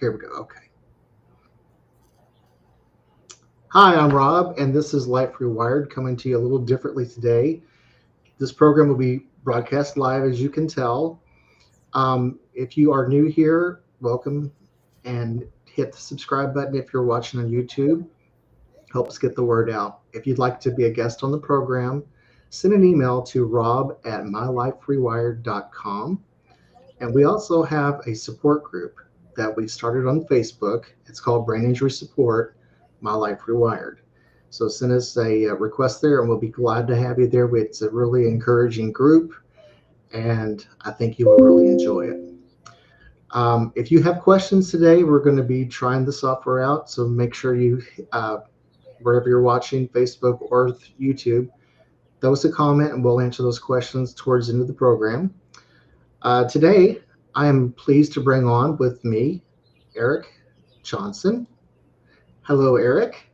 Here we go. Okay. Hi, I'm Rob, and this is Life Rewired coming to you a little differently today. This program will be broadcast live, as you can tell. If you are new here, welcome, and hit the subscribe button if you're watching on YouTube. Helps get the word out. If you'd like to be a guest on the program, send an email to rob@myliferewired.com. And we also have a support group that we started on Facebook. It's called Brain Injury Support, My Life Rewired. So send us a request there, and we'll be glad to have you there. It's a really encouraging group, and I think you will really enjoy it. If you have questions today, we're going to be trying the software out. So make sure you, wherever you're watching, Facebook or YouTube, throw us a comment, and we'll answer those questions towards the end of the program. Today, I am pleased to bring on with me Eric Johnson. Hello, Eric.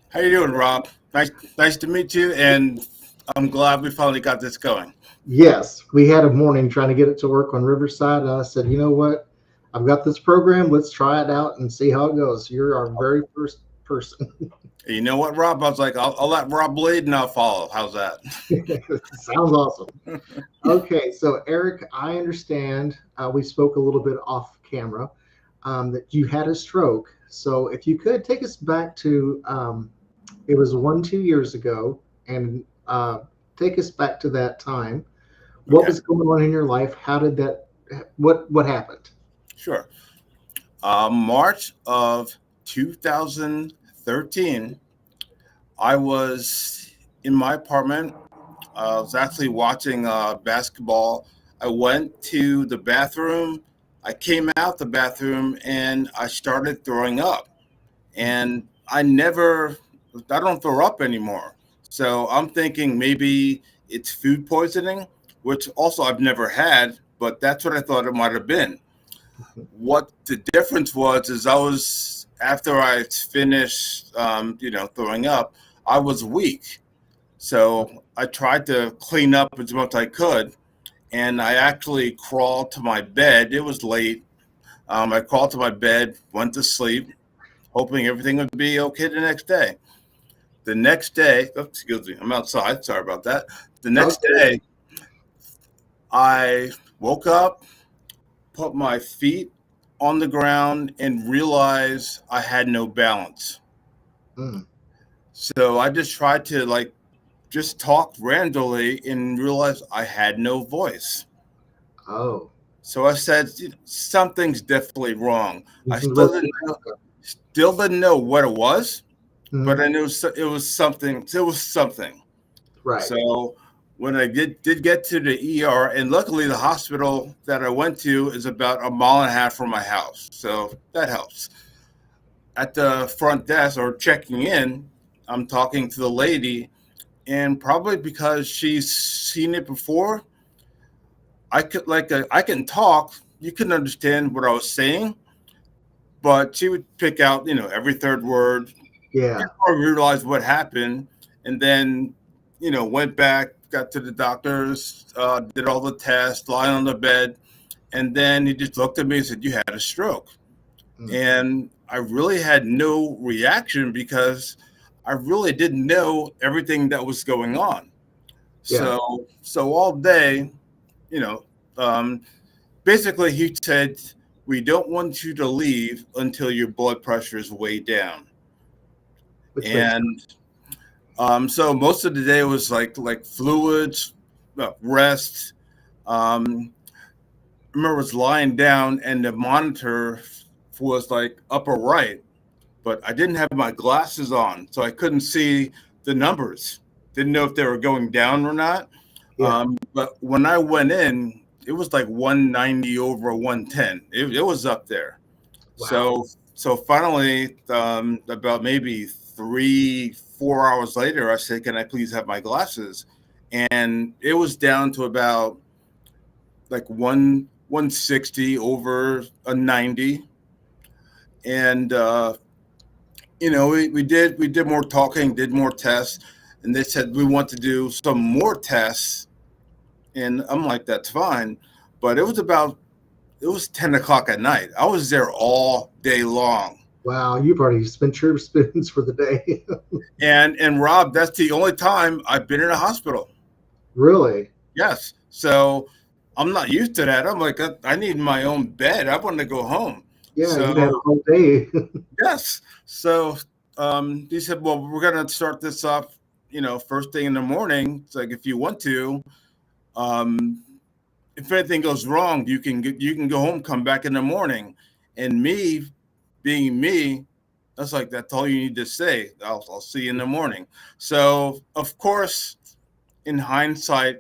How you doing, Rob? Nice to meet you, and I'm glad we finally got this going. Yes, we had a morning trying to get it to work on Riverside. And I said, you know what? I've got this program. Let's try it out and see how it goes. You're our very first person. You know what, Rob? I was like, I'll let Rob lead and I'll follow. How's that? Sounds awesome. Okay, so Eric, I understand we spoke a little bit off camera that you had a stroke. So if you could take us back to, it was 2 years ago, and take us back to that time. What was going on in your life? How did that, what happened? Sure. March of 2013, I was in my apartment. I was actually watching basketball. I went to the bathroom. I came out the bathroom and I started throwing up. And I don't throw up anymore. So I'm thinking maybe it's food poisoning, which also I've never had, but that's what I thought it might have been. What the difference was is after I finished, throwing up, I was weak. So I tried to clean up as much as I could, and I actually crawled to my bed. It was late. I crawled to my bed, went to sleep, hoping everything would be okay the next day. The next day, excuse me, I'm outside. Sorry about that. The next day, I woke up, put my feet on the ground, and realized I had no balance. So I just tried to just talk randomly and realized I had no voice. Oh. So I said, something's definitely wrong. I still didn't know what it was, but I knew it was something. It was something. Right. So when I did get to the ER, and luckily the hospital that I went to is about 1.5 miles from my house. So that helps. At the front desk or checking in, I'm talking to the lady, and probably because she's seen it before, I can talk. You can understand what I was saying, but she would pick out, every third word. Yeah. I realized what happened, and then, went back, got to the doctors, did all the tests, lying on the bed, and then he just looked at me and said, "You had a stroke." And I really had no reaction because I really didn't know everything that was going on. Yeah. So all day, basically he said, "We don't want you to leave until your blood pressure is way down." So most of the day was like fluids, rest. I remember I was lying down and the monitor was upper right, but I didn't have my glasses on, so I couldn't see the numbers. Didn't know if they were going down or not. Yeah. But when I went in, it was 190 over 110. It was up there. Wow. So finally, about maybe 3-4 hours later, I said, "Can I please have my glasses?" And it was down to about 160 over a 90. And we did more talking, did more tests, and they said we want to do some more tests. And I'm like, that's fine. But it was about it was 10 o'clock at night. I was there all day long. Wow, you've already spent your spins for the day. And Rob, that's the only time I've been in a hospital. Really? Yes. So I'm not used to that. I'm like, I need my own bed. I want to go home. Yeah, you had a So whole day. yes. So he said, well, we're gonna start this off, first thing in the morning. It's like if you want to, um, if anything goes wrong, you can go home, come back in the morning. And me, being me, that's like that's all you need to say. I'll see you in the morning. So of course, in hindsight,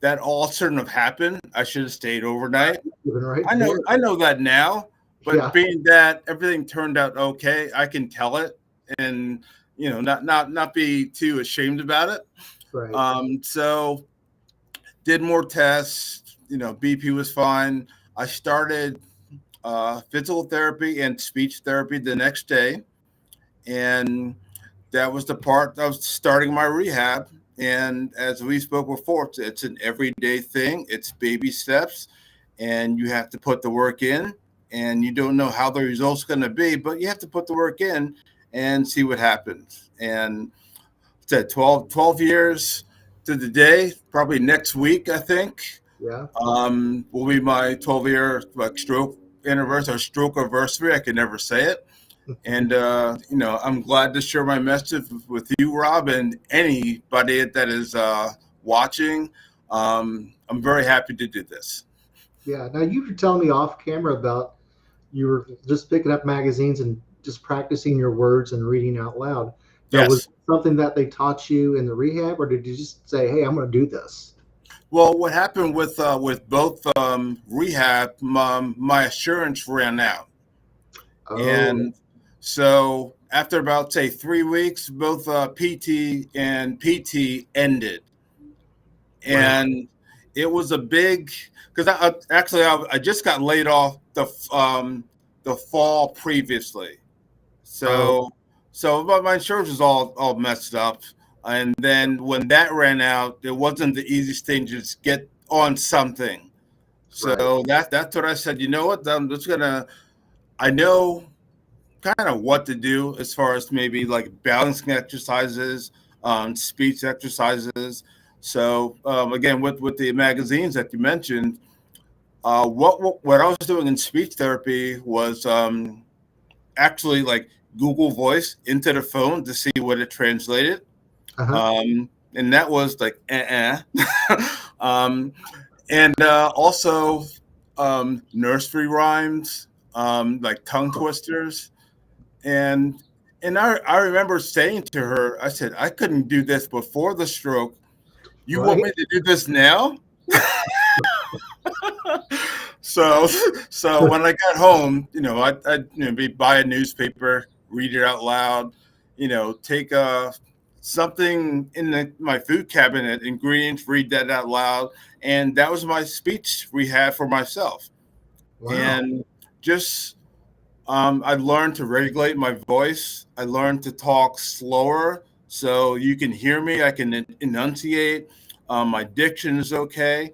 that all shouldn't have happened. I should have stayed overnight. Even right I know there. I know that now, but Yeah, being that everything turned out okay, I can tell it and not be too ashamed about it. right. So did more tests. BP was fine. I started physical therapy and speech therapy the next day, and that was the part of starting my rehab. And as we spoke before, it's an everyday thing. It's baby steps, and you have to put the work in. And you don't know how the results going to be, but you have to put the work in and see what happens. And said 12 years to the day, probably next week, I think, Yeah. will be my 12-year like stroke anniversary or stroke anniversary. I can never say it. And I'm glad to share my message with you, Rob, and anybody that is watching. I'm very happy to do this. Yeah. Now you were telling me off camera about you were just picking up magazines and just practicing your words and reading out loud. Now, was Yes. it something that they taught you in the rehab, or did you just say, "Hey, I'm going to do this"? Well, what happened with both rehab, my assurance ran out, Oh, and so after about say 3 weeks, both PT and PT ended, wow. and it was a big because I just got laid off the fall previously. Oh, So my insurance was all messed up, and then when that ran out, it wasn't the easiest thing to just get on something. right. So that's what I said. You know what? I'm just gonna. I know kind of what to do as far as maybe like balancing exercises, speech exercises. So again, with the magazines that you mentioned, what I was doing in speech therapy was actually like Google Voice into the phone to see what it translated. Uh-huh. And that was like, um, and also nursery rhymes, like tongue twisters. And I remember saying to her, I said, I couldn't do this before the stroke. You want Right. me to do this now? so so when I got home, I'd buy a newspaper, read it out loud, take something in my food cabinet, ingredients, read that out loud, and that was my speech rehab for myself. Wow. And just I learned to regulate my voice. I learned to talk slower so you can hear me. I can enunciate. My diction is okay.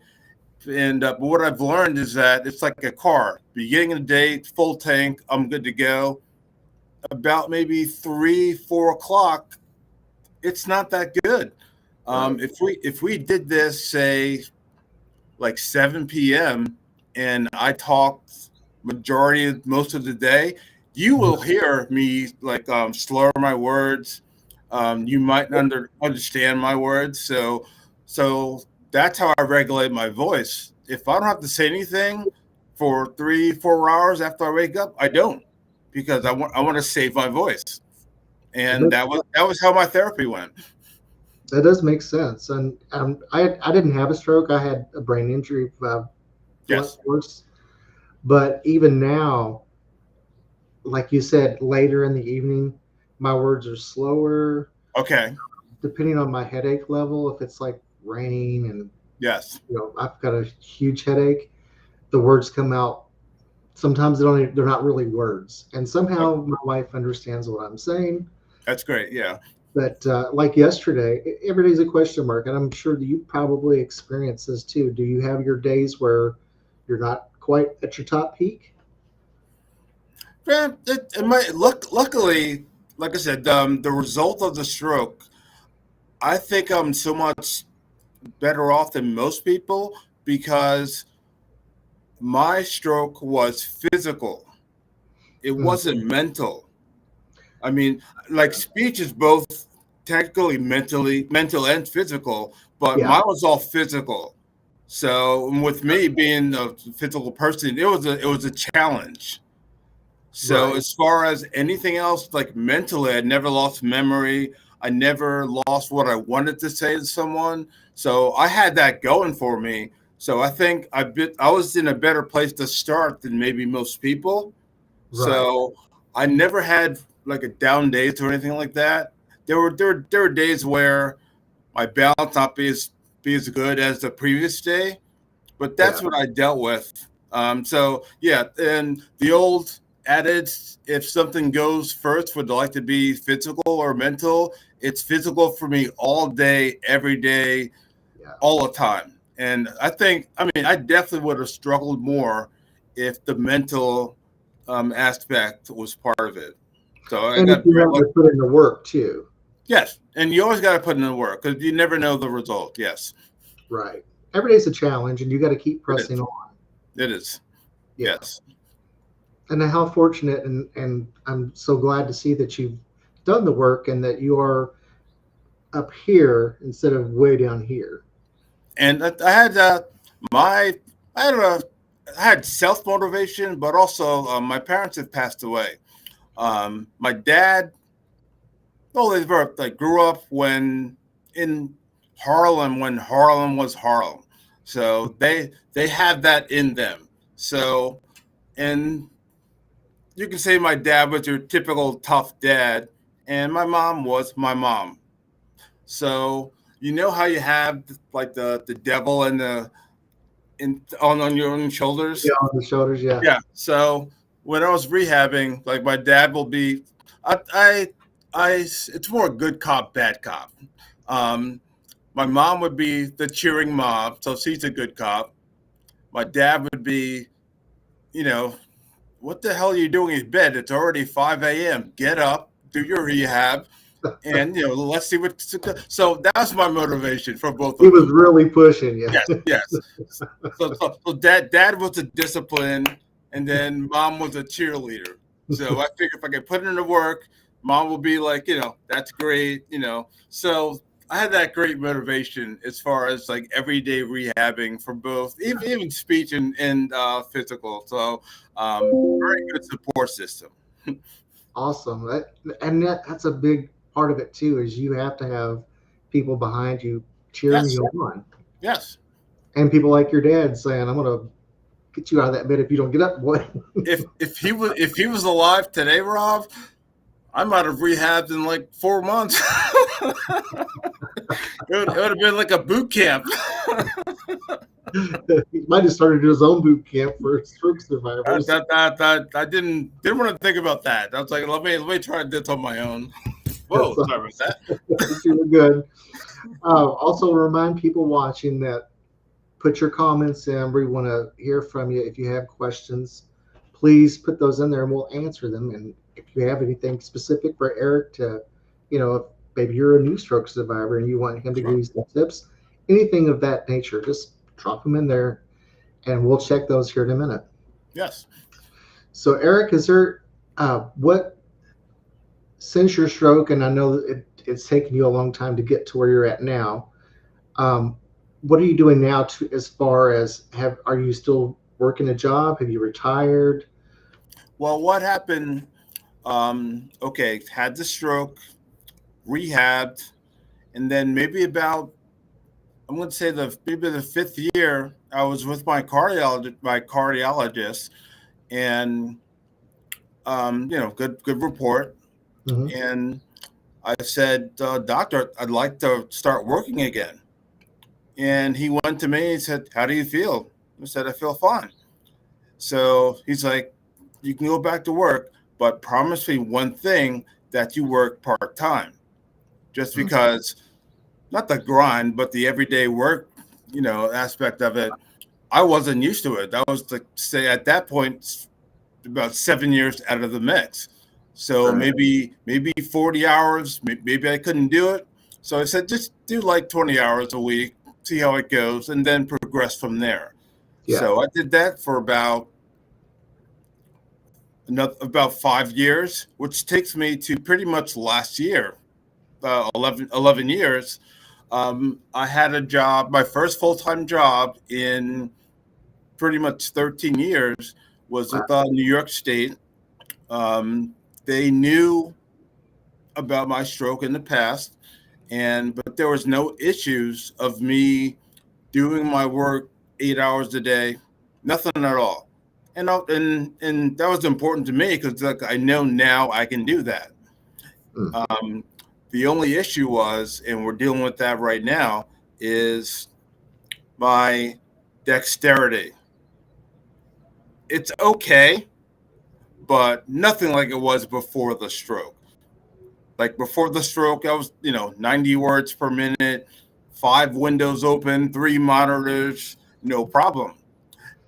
And but what I've learned is that it's like a car. Beginning of the day, full tank, I'm good to go. About maybe 3, 4 o'clock, it's not that good. Right. If we did this, say like 7 p.m., and I talked majority of most of the day, you will Mhm. hear me like slur my words. You might not understand my words, so that's how I regulate my voice. If I don't have to say anything for 3, 4 hours after I wake up, I don't, because I want to save my voice, That and does, that was how my therapy went. that does make sense. And I didn't have a stroke. I had a brain injury, blunt Yes. force. But even now, like you said, later in the evening, my words are slower, Okay. depending on my headache level. If it's like raining and Yes. I've got a huge headache, the words come out. Sometimes they're not really words, and Okay. somehow my wife understands what I'm saying. That's great. Yeah. But like yesterday, every day's a question mark, and I'm sure that you probably experience this too. Do you have your days where you're not quite at your top peak? Yeah, it might luckily, like I said, the result of the stroke, I think I'm so much better off than most people because my stroke was physical. It Mm, wasn't mental. I mean, like speech is both technically mental and physical, but yeah, mine was all physical. So with me being a physical person, it was a challenge. So right, as far as anything else, like mentally, I never lost memory. I never lost what I wanted to say to someone. So I had that going for me. So I think I was in a better place to start than maybe most people. right, So I never had like a down days or anything like that. There were days where my balance not be as good as the previous day, but yeah, that's what I dealt with. So yeah, and the old adage, if something goes first, would like to be physical or mental. It's physical for me all day, every day, yeah. all the time. And I definitely would have struggled more if the mental aspect was part of it. So I And if got you very have lucky. to put in the work too, Yes, and you always got to put in the work because you never know the result. Yes, right? Every day's a challenge, and you got to keep it pressing is. on. It is. Yeah. Yes. And how fortunate, and I'm so glad to see that you've done the work and that you are up here instead of way down here. And I had my I had a I had self motivation, but also my parents have passed away. My dad, well, they were like grew up when in Harlem when Harlem was Harlem, so they have that in them. So and you can say my dad was your typical tough dad, and my mom was my mom. So you know how you have like the devil and the on your own shoulders. Yeah, on the shoulders. Yeah. Yeah. So when I was rehabbing, like my dad will be, I, I, it's more good cop, bad cop. Um, my mom would be the cheering mom, so she's a good cop. My dad would be, you know, what the hell are you doing in bed? It's already 5 a.m. Get up, do your rehab, and let's see what. So that was my motivation for both He of was them. really pushing you. Yes, yes. So dad was a discipline, and then mom was a cheerleader. So I figured if I could put in the work, mom will be like, that's great. So I had that great motivation as far as like everyday rehabbing for both, even speech and physical. So very good support system. Awesome. That's a big part of it too, is you have to have people behind you cheering Yes, you on. yes. And people like your dad saying, I'm gonna get you out of that bed if you don't get up, boy. If he was alive today, Rob, I might have rehabbed in like 4 months. It would have been like a boot camp. He might have started his own boot camp for stroke survivors. I didn't want to think about that. I was like, let me try this on my own. That's Whoa, sorry about that. you were good. Also, remind people watching that put your comments in. We want to hear from you. If you have questions, please put those in there and we'll answer them. And if you have anything specific for Eric to, if maybe you're a new stroke survivor and you want him to give Sure. you some tips, anything of that nature, just drop them in there and we'll check those here in a minute. Yes. So, Eric, is there what since your stroke, and I know it's taken you a long time to get to where you're at now. Um, what are you doing now as far as are you still working a job? Have you retired? Well, what happened? Okay, had the stroke, rehabbed, and then maybe about I'm going to say maybe the fifth year, I was with my cardiologist, and good report. Hmm. And I said, doctor, I'd like to start working again. And he went to me and said, how do you feel? I said, I feel fine. So he's like, you can go back to work, but promise me one thing, that you work part time, just because not the grind, but the everyday work, aspect of it. I wasn't used to it. That was like say at that point about 7 years out of the mix. So Right. maybe 40 hours. Maybe I couldn't do it. So I said just do like 20 hours a week, see how it goes, and then progress from there. Yeah. So I did that for about 5 years, which takes me to pretty much last year, 11 years. I had a job, my first full time job in pretty much 13 years was Wow. with New York State. They knew about my stroke in the past, but there was no issues of me doing my work 8 hours a day, nothing at all. And that was important to me because like I know now I can do that. Mm. Um, the only issue was, and we're dealing with that right now, is my dexterity. It's okay, but nothing like it was before the stroke. Like before the stroke, I was, 90 words per minute, 5 windows open, 3 monitors, no problem.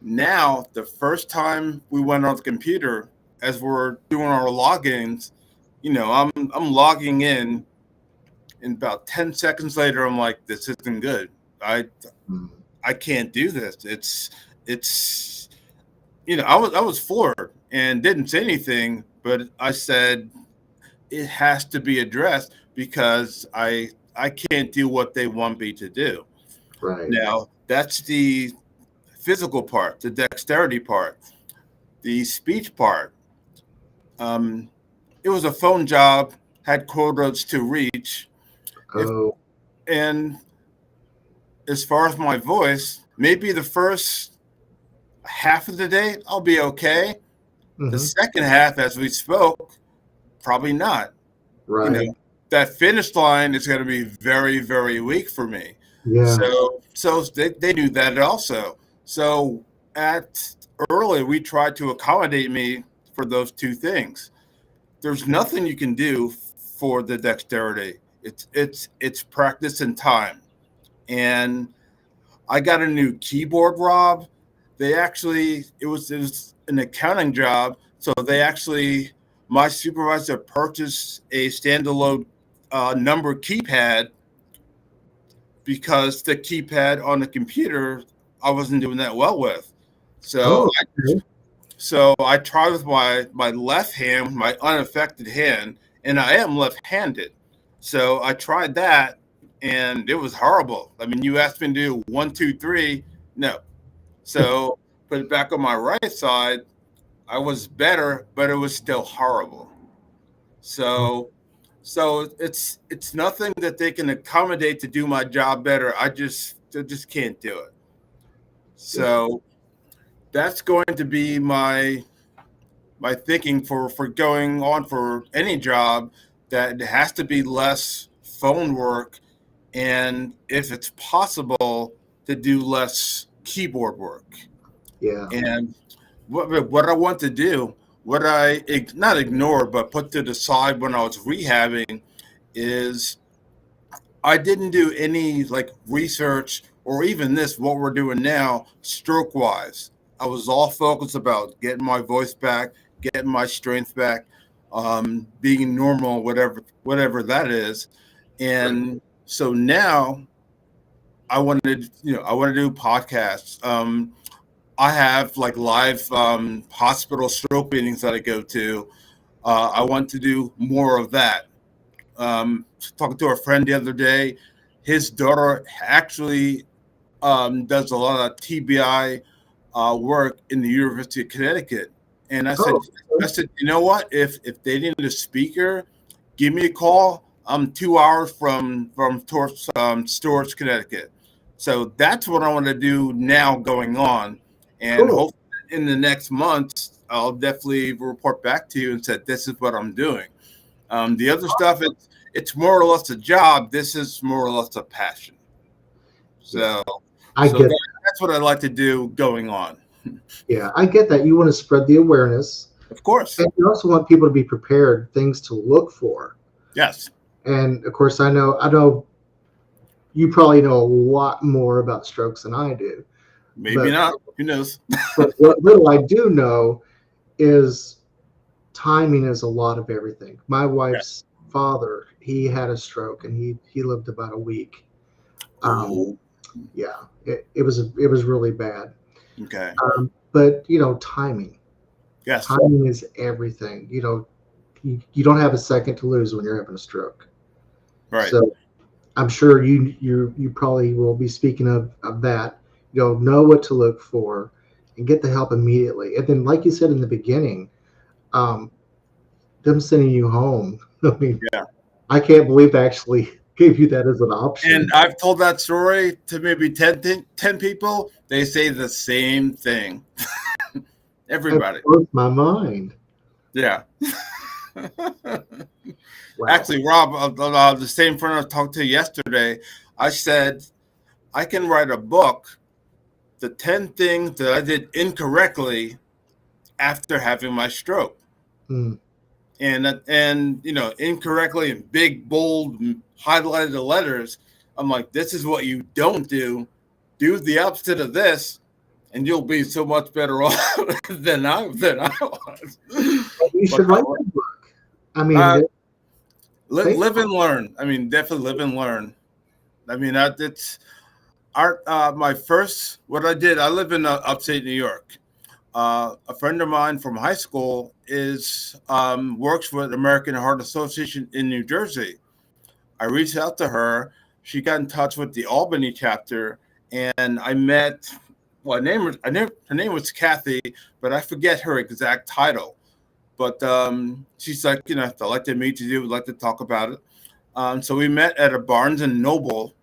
Now, the first time we went on the computer, as we're doing our logins, I'm logging in, and about 10 seconds later, I'm like, this isn't good. I Mm. I can't do this. It's I was floored and didn't say anything, but I said it has to be addressed because I can't do what they want me to do. Right. Now, that's the physical part, the dexterity part, the speech part. Um, it was a phone job, had quotas to reach. If Oh. and as far as my voice, maybe the first half of the day I'll be okay. The Hmm. second half, as we spoke, probably not. You Right. know, that finish line is going to be very, very weak for me. Yeah. So they knew that also. So at early, we tried to accommodate me for those two things. There's nothing you can do for the dexterity. It's practice and time. And I got a new keyboard, Rob. It was an accounting job, so they actually my supervisor purchased a standalone number keypad because the keypad on the computer I wasn't doing that well with. So Oh. Okay. I tried with my left hand, my unaffected hand, and I am left-handed. So I tried that, and it was horrible. I mean, you asked me to do 1, 2, 3, no. So put it back on my right side. I was better, but it was still horrible. Oh, So it's nothing that they can accommodate to do my job better. I just can't do it. yeah. So that's going to be my thinking for going on for any job, that it has to be less phone work, and if it's possible to do less keyboard work. Yeah. And what I want to do, what I not ignore but put to the side when I was rehabbing, is I didn't do any like research or even this what we're doing now stroke wise. I was all focused about getting my voice back, getting my strength back, being normal, whatever that is. Right. And so now I want to do podcasts. I have like live hospital stroke meetings that I go to. I want to do more of that. Talking to a friend the other day, his daughter actually does a lot of TBI work in the University of Connecticut, and I said, Oh. Okay. you know what? If they need a speaker, give me a call. I'm 2 hours from Storrs, Connecticut. So that's what I want to do now going on, and Cool. hopefully in the next month I'll definitely report back to you and say this is what I'm doing. The other stuff, it's more or less a job. This is more or less a passion. Yeah. So, I so get. that's what I like to do going on. Yeah. I get that. You want to spread the awareness, Of course, and you also want people to be prepared, things to look for. yes, And of course, I know you probably know a lot more about strokes than I do. Maybe But not. Who knows? what little I do know is timing is a lot of everything. My Yeah. wife's father, he had a stroke and he lived about a week. Um, Oh, yeah, it was really bad. okay. But timing. Yes. Timing is everything. You don't have a second to lose when you're having a stroke. Right. So I'm sure you probably will be speaking of that. Know what to look for and get the help immediately. And then, like you said in the beginning, um, them sending you home. I mean, Yeah. I can't believe they actually gave you that as an option. And I've told that story to maybe 10 people. They say the same thing. It Everybody. blows my mind. Yeah. Wow. Actually, Rob, the same friend I talked to yesterday, I said, I can write a book, the 10 things that I did incorrectly after having my stroke. Mm. And incorrectly in big, bold, highlighted letters. I'm like, this is what you don't do. Do the opposite of this, and you'll be so much better off than I was. You But should write that book. I mean, uh, think live and learn. I mean, definitely live and learn. I mean, it's art. My first, what I did, I live in upstate New York. A friend of mine from high school is works with American Heart Association in New Jersey. I reached out to her. She got in touch with the Albany chapter, and I met. Well, her name was Kathy, but I forget her exact title. But she's like, I'd like to meet you. Would like to talk about it. So we met at a Barnes and Noble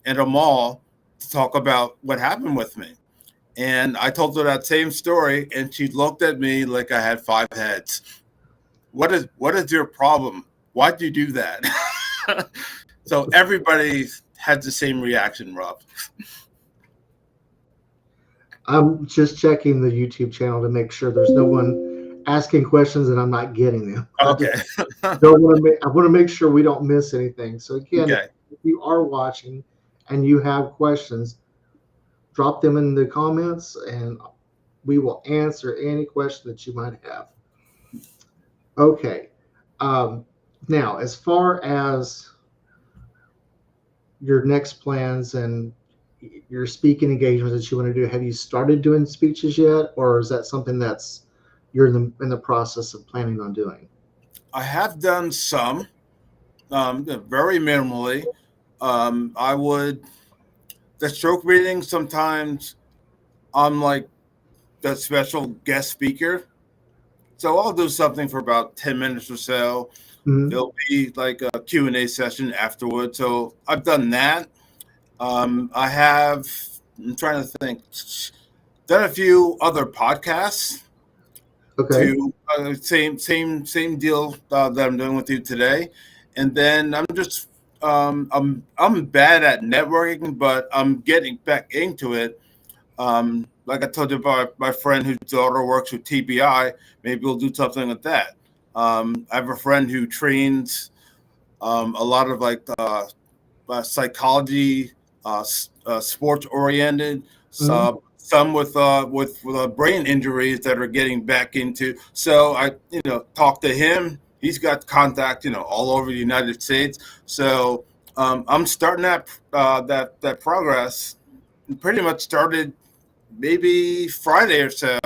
at a mall to talk about what happened with me. And I told her that same story, and she looked at me like I had five heads. What is your problem? Why'd you do that? So everybody had the same reaction, Rob. I'm just checking the YouTube channel to make sure there's no one asking questions and I'm not getting them. I just Okay. don't want to make. I want to make sure we don't miss anything. So again, Okay. if you are watching and you have questions, drop them in the comments and we will answer any question that you might have. Okay. Um, Now, as far as your next plans and your speaking engagements that you want to do, have you started doing speeches yet, or is that something that's you're in the process of planning on doing? I have done some, very minimally. I would the stroke reading sometimes. I'm like the special guest speaker, so I'll do something for about 10 minutes or so. Mhm. There'll be like a Q&A session afterwards. So I've done that. I have. I'm trying to think. Done a few other podcasts Okay. to same deal that I'm doing with you today, and then I'm just I'm bad at networking, but I'm getting back into it. Like I told you about my friend whose daughter works with TBI. Maybe we'll do something with that. I have a friend who trains a lot of like psychology, sports oriented. Mhm. Some with brain injuries that are getting back into. So I talk to him. He's got contact all over the United States. So I'm starting that progress. Pretty much started maybe Friday or so,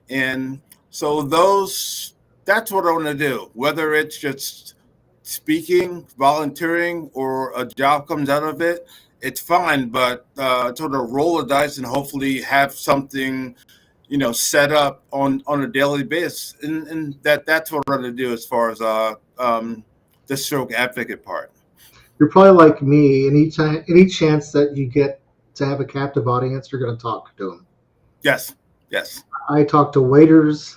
and so that's what I want to do. Whether it's just speaking, volunteering, or a job comes out of it, it's fine. But sort of roll the dice and hopefully have something, set up on a daily basis, and that's what I'm going to do as far as the stroke advocate part. You're probably like me. Any chance that you get to have a captive audience, you're going to talk to them. Yes, yes. I talk to waiters,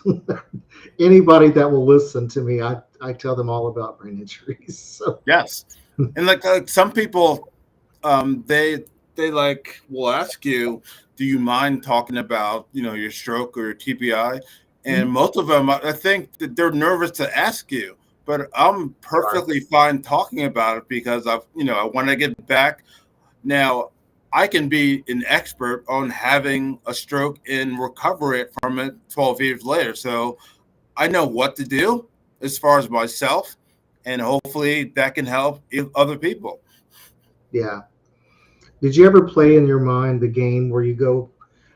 anybody that will listen to me. I tell them all about brain injuries. So, Yes, and like some people, they like will ask you, do you mind talking about your stroke or your TBI? And most of them, I think that they're nervous to ask you, but I'm right. perfectly fine talking about it because I want to get back now. I can be an expert on having a stroke and recover it from it 12 years later. So I know what to do as far as myself, and hopefully that can help other people. Yeah. Did you ever play in your mind the game where you go,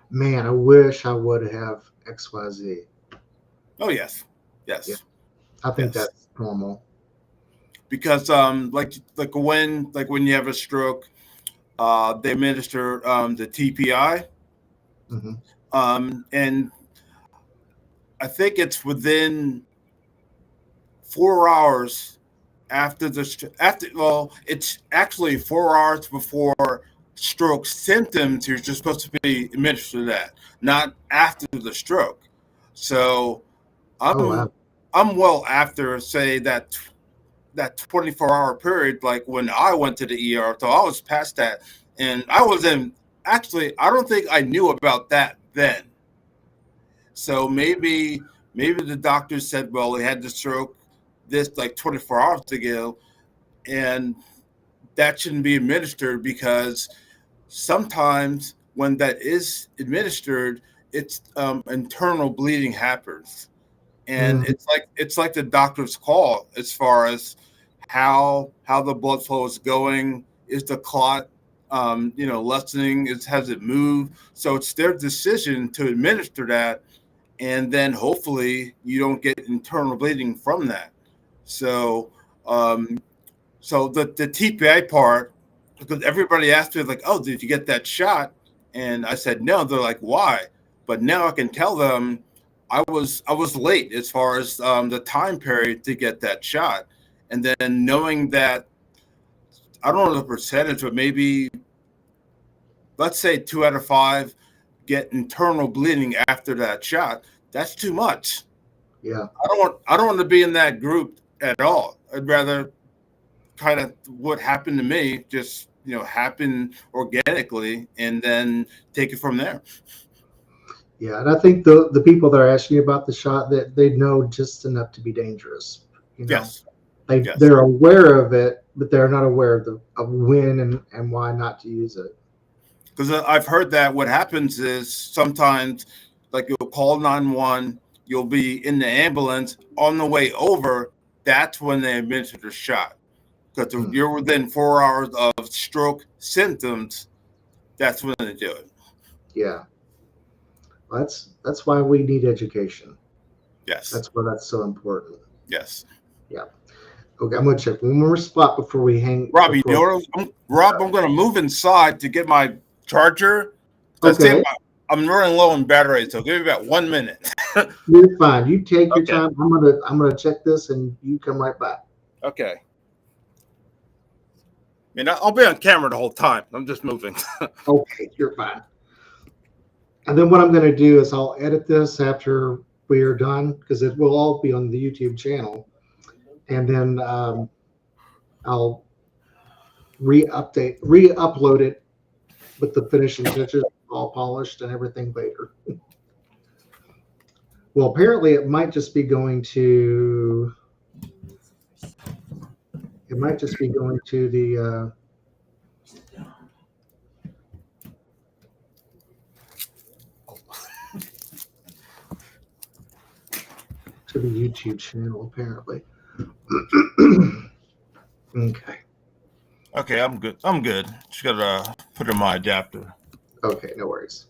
man, I wish I would have XYZ? Oh yes, Yeah. yes, I think yes. that's normal. Because like when you have a stroke, they administer the TPI, Hmm. and I think it's within 4 hours after after it's actually 4 hours before stroke symptoms. You're just supposed to be administered that, not after the stroke. So Oh, I'm wow. I'm well after say that 24-hour period, like when I went to the ER. So I was past that, and I was in. Actually, I don't think I knew about that then. So maybe the doctor said, well, he had the stroke this like 24 hours ago, and that shouldn't be administered because sometimes when that is administered, it's internal bleeding happens, and Hmm. it's like the doctor's call as far as how the blood flow is going. Is the clot lessening? Has it moved? So it's their decision to administer that, and then hopefully you don't get internal bleeding from that. So um, so the TPI part, because everybody asked me like, "Oh, did you get that shot?" And I said no. They're like, "Why?" But now I can tell them I was late as far as the time period to get that shot, and then knowing that I don't know the percentage, but maybe let's say 2 out of 5 get internal bleeding after that shot. That's too much. Yeah. I don't want to be in that group at all. I'd rather kind of what happened to me just happen organically and then take it from there. Yeah. And I think the people that are asking you about the shot, that they know just enough to be dangerous. You know, Yes, yes. they're aware of it, but they're not aware of when and why not to use it. Because I've heard that what happens is sometimes, like you'll call 911, you'll be in the ambulance on the way over. That's when they administer the shot. Because if Hmm. you're within 4 hours of stroke symptoms, that's when they do it. Yeah. That's why we need education. Yes, That's why that's so important. yes. Yeah. Okay, I'm gonna check one more spot before we hang. Rob, Before. Rob, I'm going to move inside to get my charger because Okay, I'm running low on battery. So give me about 1 minute. you're fine. You take your Okay. time. I'm gonna check this, and you come right back. Okay. I mean, I'll be on camera the whole time. I'm just moving. Okay, you're fine. And then what I'm gonna do is I'll edit this after we are done because it will all be on the YouTube channel, and then I'll re-upload it with the finishing touches, all polished and everything later. Well, apparently it might just be going to. It might just be going to the YouTube channel. Apparently. Okay. Okay, I'm good. I'm good. Just gotta put in my adapter. Okay. No worries.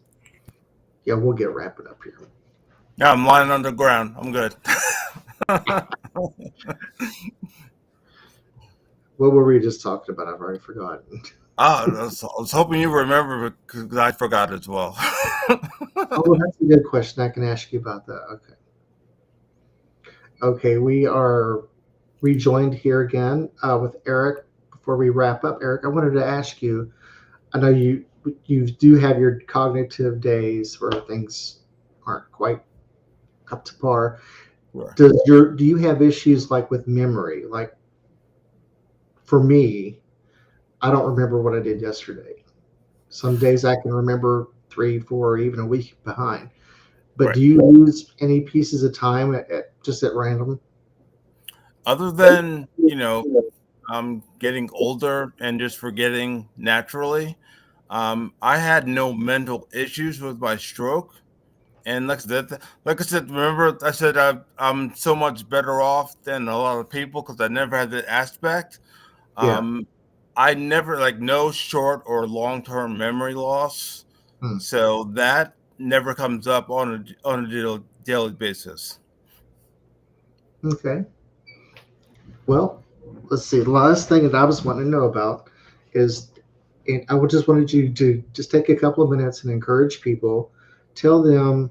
Yeah, we'll get wrapping up here. Yeah, I'm lying on the ground. I'm good. What were we just talking about? I've already forgotten. I was hoping you remember because I forgot as well. Oh, that's a good question. I can ask you about that. Okay. Okay. We are rejoined here again with Eric. Before we wrap up, Eric, I wanted to ask you. I know you do have your cognitive days where things aren't quite up to par. Sure. Do you have issues like with memory? Like for me, I don't remember what I did yesterday. Some days I can remember 3, 4, or even a week behind. But Right. do you lose any pieces of time just at random? Other than I'm getting older and just forgetting naturally. I had no mental issues with my stroke. And like I said, remember I said I'm so much better off than a lot of people because I never had that aspect. Yeah. Um, I never like no short or long term memory loss, Hmm. so that never comes up on a daily basis. Okay. Well, let's see. The last thing that I was wanting to know about is, and I would just wanted you to just take a couple of minutes and encourage people, tell them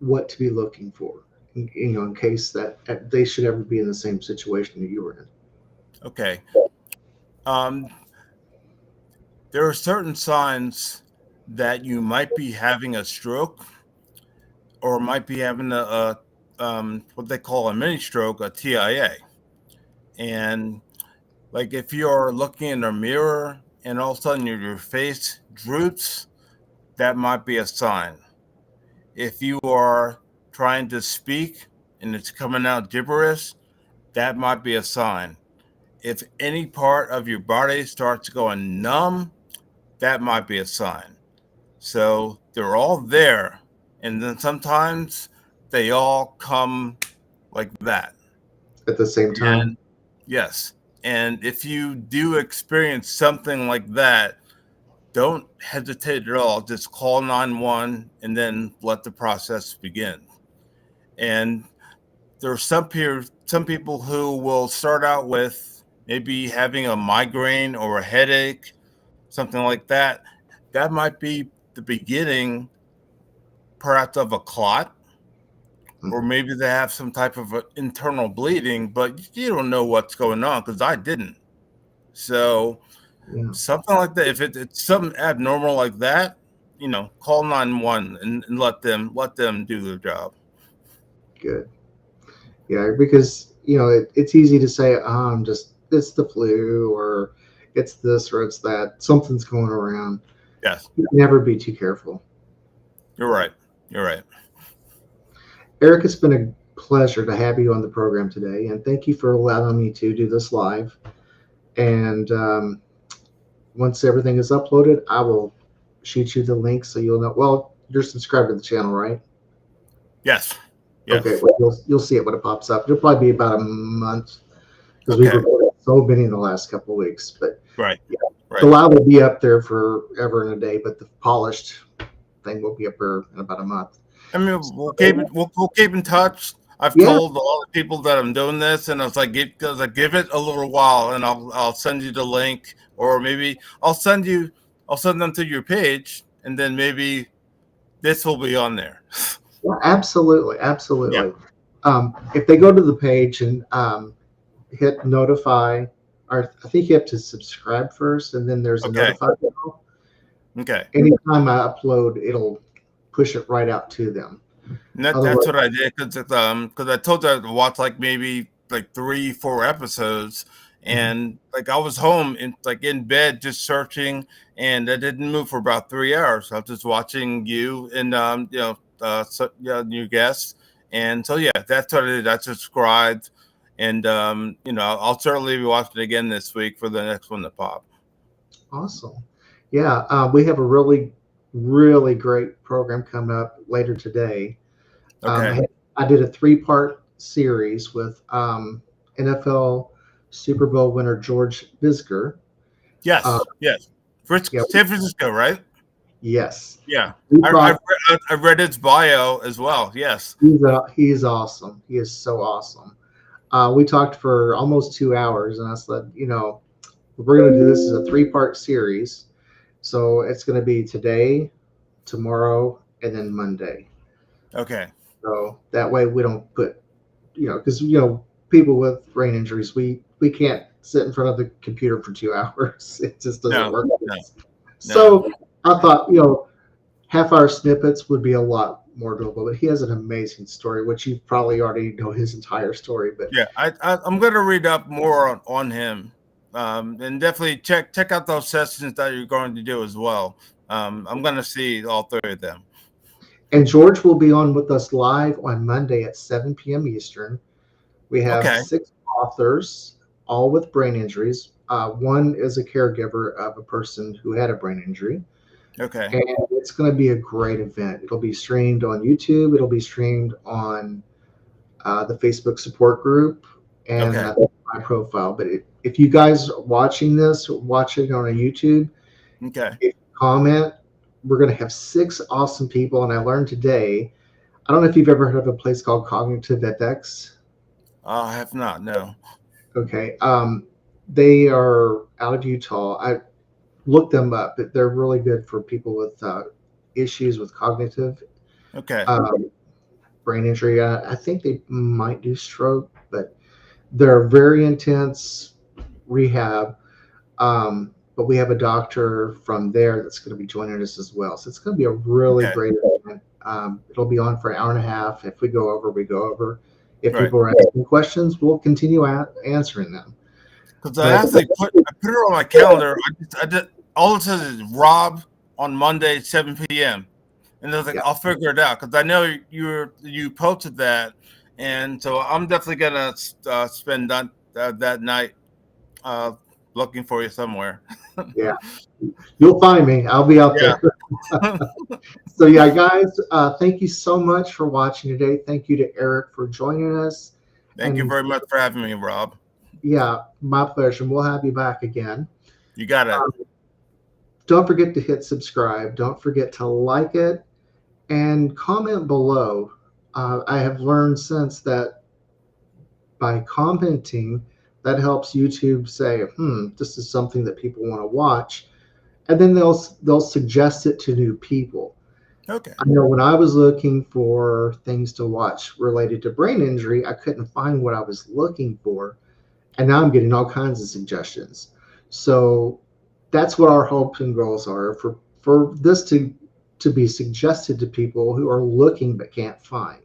what to be looking for, in case that they should ever be in the same situation that you were in. Okay. Um, there are certain signs that you might be having a stroke or might be having a what they call a mini stroke, a TIA. And like if you're looking in a mirror and all of a sudden your face droops, that might be a sign. If you are trying to speak and it's coming out gibberish, that might be a sign. If any part of your body starts going numb, that might be a sign. So they're all there. And then sometimes they all come like that. At the same time. And yes. And if you do experience something like that, don't hesitate at all. Just call 911 and then let the process begin. And there are some people who will start out with maybe having a migraine or a headache, something like that. That might be the beginning, perhaps, of a clot, or Mhm. maybe they have some type of internal bleeding, but you don't know what's going on because I didn't. So Yeah. something like that. If it's something abnormal like that, call 911 and let them do their job. Good. Yeah, because it's easy to say, I'm just it's the flu, or it's this, or it's that. Something's going around. Yes, Never be too careful. you're right. You're right. Eric, it's been a pleasure to have you on the program today, and thank you for allowing me to do this live. And once everything is uploaded, I will shoot you the link so you'll know. Well, you're subscribed to the channel, right? Yes. Okay, Yes. well, you'll see it when it pops up. It'll probably be about a month because we've Okay. recorded so many in the last couple of weeks. But Right. yeah, the Right. live will be up there forever and a day, but the polished thing will be up there in about a month. I mean, we'll keep in touch. I've Yeah, told a lot of people that I'm doing this, and I was like, give it a little while, and I'll send you the link, or maybe I'll send them to your page, and then maybe this will be on there. yeah, absolutely, Yeah. absolutely. If they go to the page and hit notify, or I think you have to subscribe first, and then there's a Okay. notify bell. Okay. Anytime I upload, it'll push it right out to them. And that's Otherwise, what I did because I told her to watch like maybe like 3-4 episodes, mhm. and like I was home in bed just searching, and I didn't move for about 3 hours. I was just watching you and new guests, and so yeah, that's what I did. I subscribed, and I'll certainly be watching it again this week for the next one to pop. Awesome. Yeah, we have a really, really great program coming up later today. Um, Okay. I, I did a three-part series with NFL Super Bowl winner George Visger. Uh, Yes. Yes. yeah, San Francisco, right? yes. Yeah, We I've thought I've read his bio as well. Yes. he's awesome. He is so awesome. We talked for almost 2 hours, and I said, we're going to do this as a three-part series. So it's going to be today, tomorrow, and then Monday. Okay. So that way we don't put, because people with brain injuries, we can't sit in front of the computer for 2 hours. It just doesn't No. work. No. No. So I thought, half-hour snippets would be a lot more doable. But he has an amazing story, which you probably already know his entire story. But Yeah. I'm gonna read up more on him, and definitely check out those sessions that you're going to do as well. I'm gonna see all three of them. and George will be on with us live on Monday at 7 p.m. Eastern. We have Okay. 6 authors, all with brain injuries. One is a caregiver of a person who had a brain injury, Okay. and it's going to be a great event. It'll be streamed on YouTube. It'll be streamed on the Facebook support group and Okay. my profile. But if you guys are watching this, watching on a YouTube, Okay. if you comment, we're going to have 6 awesome people. And I learned today, I don't know if you've ever heard of a place called Cognitive FX. I have not. No. Okay. They are out of Utah. I looked them up. They're really good for people with issues with cognitive Okay. um, brain injury. I think they might do stroke, but they're very intense rehab. But we have a doctor from there that's going to be joining us as well. So it's going to be a really Okay. great event. It'll be on for an hour and a half. If we go over, we go over. If Right. people are asking questions, we'll continue answering them. Because I But actually put it on my calendar. I did all it says is Rob on Monday 7 p.m. And I was like, yeah, I'll figure it out because I know you posted that, and so I'm definitely gonna spend that night uh, looking for you somewhere. yeah, you'll find me. I'll be out Yeah. there. So yeah, guys, thank you so much for watching today. Thank you to Eric for joining us. Thank you And very much for having me, Rob. yeah, my pleasure. We'll have you back again. You got it. Um, don't forget to hit subscribe. Don't forget to like it and comment below. I have learned since that by commenting, that helps YouTube say, this is something that people want to watch. And then they'll suggest it to new people. Okay. I know when I was looking for things to watch related to brain injury, I couldn't find what I was looking for. And now I'm getting all kinds of suggestions. So that's what our hopes and goals are for this to be suggested to people who are looking but can't find.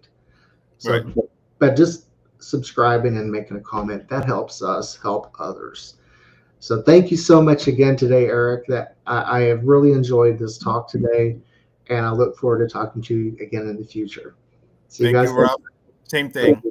Right. So, but just subscribing and making a comment, that helps us help others. So thank you so much again today, Eric. That I have really enjoyed this talk today, and I look forward to talking to you again in the future. See you Thank guys you, later. Rob. Same thing.